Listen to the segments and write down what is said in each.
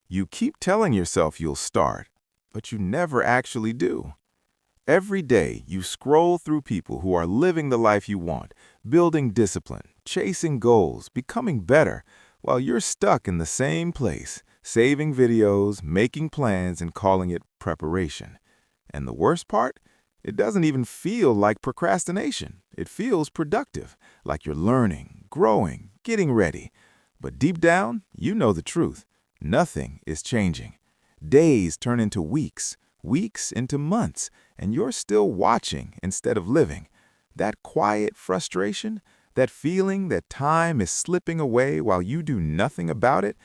You keep telling yourself you'll start, but you never actually do. Every day, you scroll through people who are living the life you want, building discipline, chasing goals, becoming better, while you're stuck in the same place, saving videos, making plans, and calling it preparation. And the worst part? It doesn't even feel like procrastination. It feels productive, like you're learning, growing, getting ready. But deep down, you know the truth. Nothing is changing. Days turn into weeks, weeks into months, and you're still watching instead of living. That quiet frustration, that feeling that time is slipping away while you do nothing about it,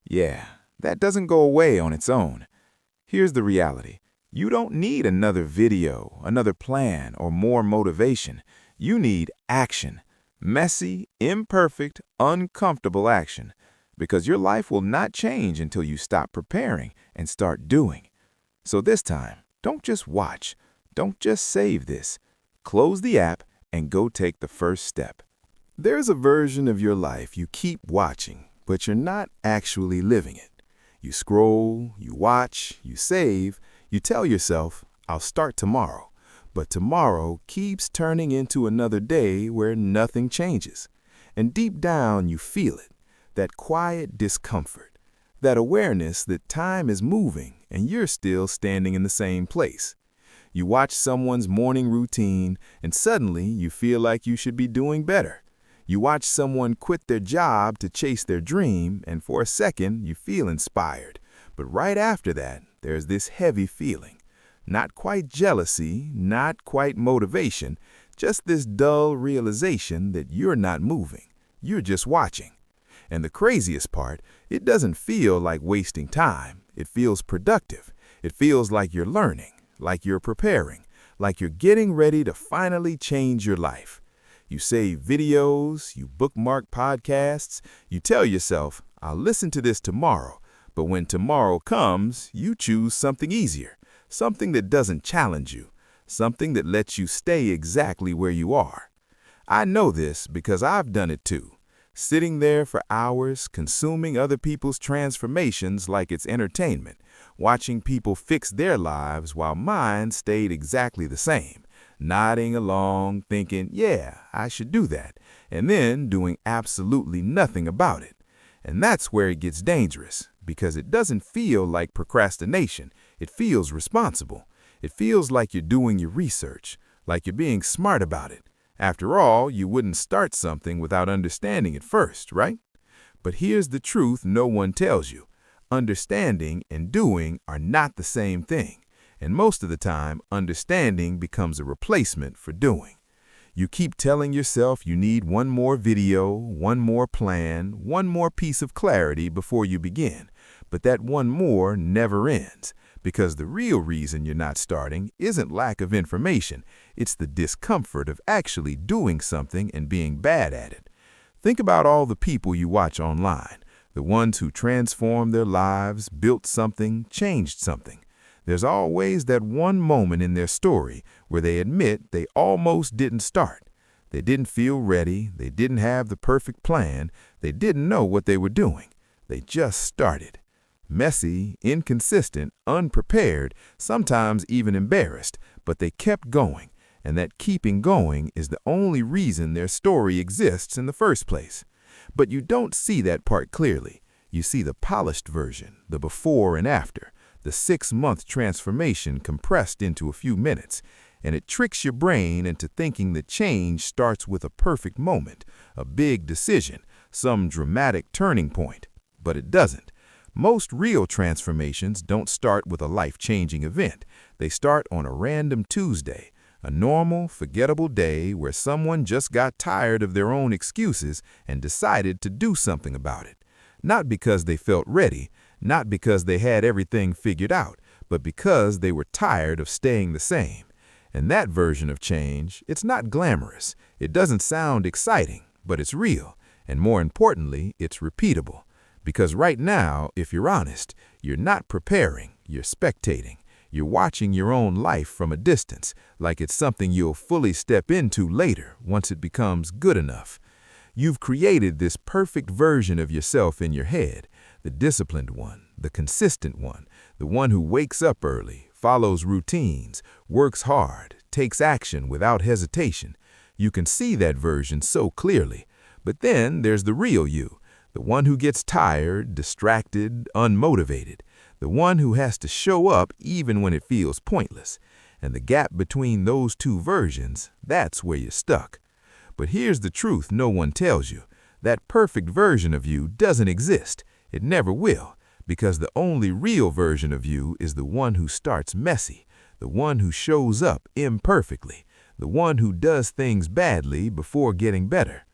yeah, that doesn't go away on its own. Here's the reality. You don't need another video, another plan, or more motivation. You need action. Messy, imperfect, uncomfortable action. Because your life will not change until you stop preparing and start doing. So this time, don't just watch. Don't just save this. Close the app and go take the first step. There's a version of your life you keep watching, but you're not actually living it. You scroll, you watch, you save, you tell yourself, I'll start tomorrow. But tomorrow keeps turning into another day where nothing changes. And deep down, you feel it, that quiet discomfort, that awareness that time is moving and you're still standing in the same place. You watch someone's morning routine and suddenly you feel like you should be doing better. You watch someone quit their job to chase their dream, and for a second, you feel inspired. But right after that, there's this heavy feeling. Not quite jealousy, not quite motivation, just this dull realization that you're not moving. You're just watching. And the craziest part, it doesn't feel like wasting time. It feels productive. It feels like you're learning, like you're preparing, like you're getting ready to finally change your life. You save videos, you bookmark podcasts, you tell yourself, I'll listen to this tomorrow. But when tomorrow comes, you choose something easier, something that doesn't challenge you, something that lets you stay exactly where you are. I know this because I've done it too. Sitting there for hours, consuming other people's transformations like it's entertainment, watching people fix their lives while mine stayed exactly the same. Nodding along, thinking, yeah, I should do that, and then doing absolutely nothing about it. And that's where it gets dangerous, because it doesn't feel like procrastination. It feels responsible. It feels like you're doing your research, like you're being smart about it. After all, you wouldn't start something without understanding it first, right? But here's the truth no one tells you. Understanding and doing are not the same thing. And most of the time, understanding becomes a replacement for doing. You keep telling yourself you need one more video, one more plan, one more piece of clarity before you begin. But that one more never ends, because the real reason you're not starting isn't lack of information. It's the discomfort of actually doing something and being bad at it. Think about all the people you watch online, the ones who transformed their lives, built something, changed something. There's always that one moment in their story where they admit they almost didn't start. They didn't feel ready, they didn't have the perfect plan, they didn't know what they were doing. They just started. Messy, inconsistent, unprepared, sometimes even embarrassed, but they kept going, and that keeping going is the only reason their story exists in the first place. But you don't see that part clearly. You see the polished version, the before and after. The 6-month transformation compressed into a few minutes, and it tricks your brain into thinking that change starts with a perfect moment, a big decision, some dramatic turning point. But it doesn't. Most real transformations don't start with a life-changing event. They start on a random Tuesday, a normal, forgettable day where someone just got tired of their own excuses and decided to do something about it. Not because they felt ready, not because they had everything figured out, but because they were tired of staying the same. And that version of change, it's not glamorous. It doesn't sound exciting, but it's real. And more importantly, it's repeatable. Because right now, if you're honest, you're not preparing, you're spectating. You're watching your own life from a distance, like it's something you'll fully step into later once it becomes good enough. You've created this perfect version of yourself in your head, the disciplined one, the consistent one, the one who wakes up early, follows routines, works hard, takes action without hesitation. You can see that version so clearly. But then there's the real you, the one who gets tired, distracted, unmotivated, the one who has to show up even when it feels pointless. And the gap between those two versions, that's where you're stuck. But here's the truth no one tells you. That perfect version of you doesn't exist. It never will, because the only real version of you is the one who starts messy, the one who shows up imperfectly, the one who does things badly before getting better.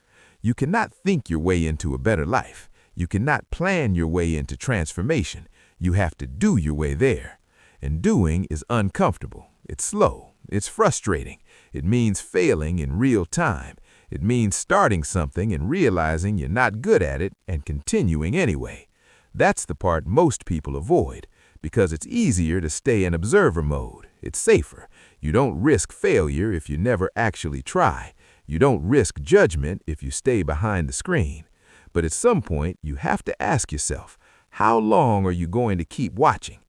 You cannot think your way into a better life. You cannot plan your way into transformation. You have to do your way there. And doing is uncomfortable. It's slow. It's frustrating. It means failing in real time. It means starting something and realizing you're not good at it and continuing anyway. That's the part most people avoid, because it's easier to stay in observer mode. It's safer. You don't risk failure if you never actually try. You don't risk judgment if you stay behind the screen. But at some point, you have to ask yourself, how long are you going to keep watching?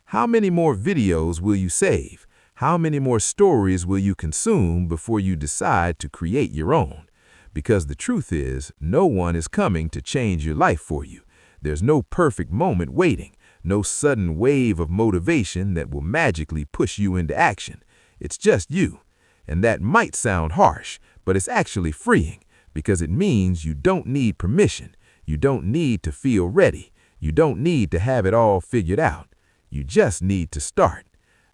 How many more videos will you save? How many more stories will you consume before you decide to create your own? Because the truth is, no one is coming to change your life for you. There's no perfect moment waiting, no sudden wave of motivation that will magically push you into action. It's just you. And that might sound harsh, but it's actually freeing, because it means you don't need permission. You don't need to feel ready. You don't need to have it all figured out. You just need to start.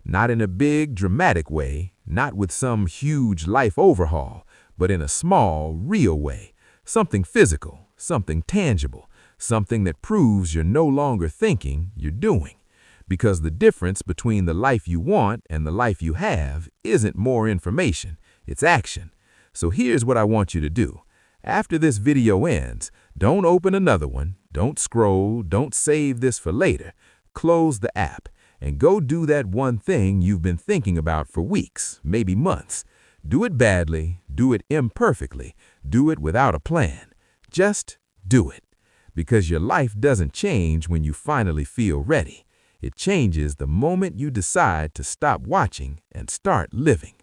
Not in a big, dramatic way, not with some huge life overhaul, but in a small, real way. Something physical, something tangible, something that proves you're no longer thinking, you're doing. Because the difference between the life you want and the life you have isn't more information, it's action. So here's what I want you to do. After this video ends, don't open another one, don't scroll, don't save this for later. Close the app and go do that one thing you've been thinking about for weeks, maybe months. Do it badly, do it imperfectly, do it without a plan. Just do it. Because your life doesn't change when you finally feel ready. It changes the moment you decide to stop watching and start living.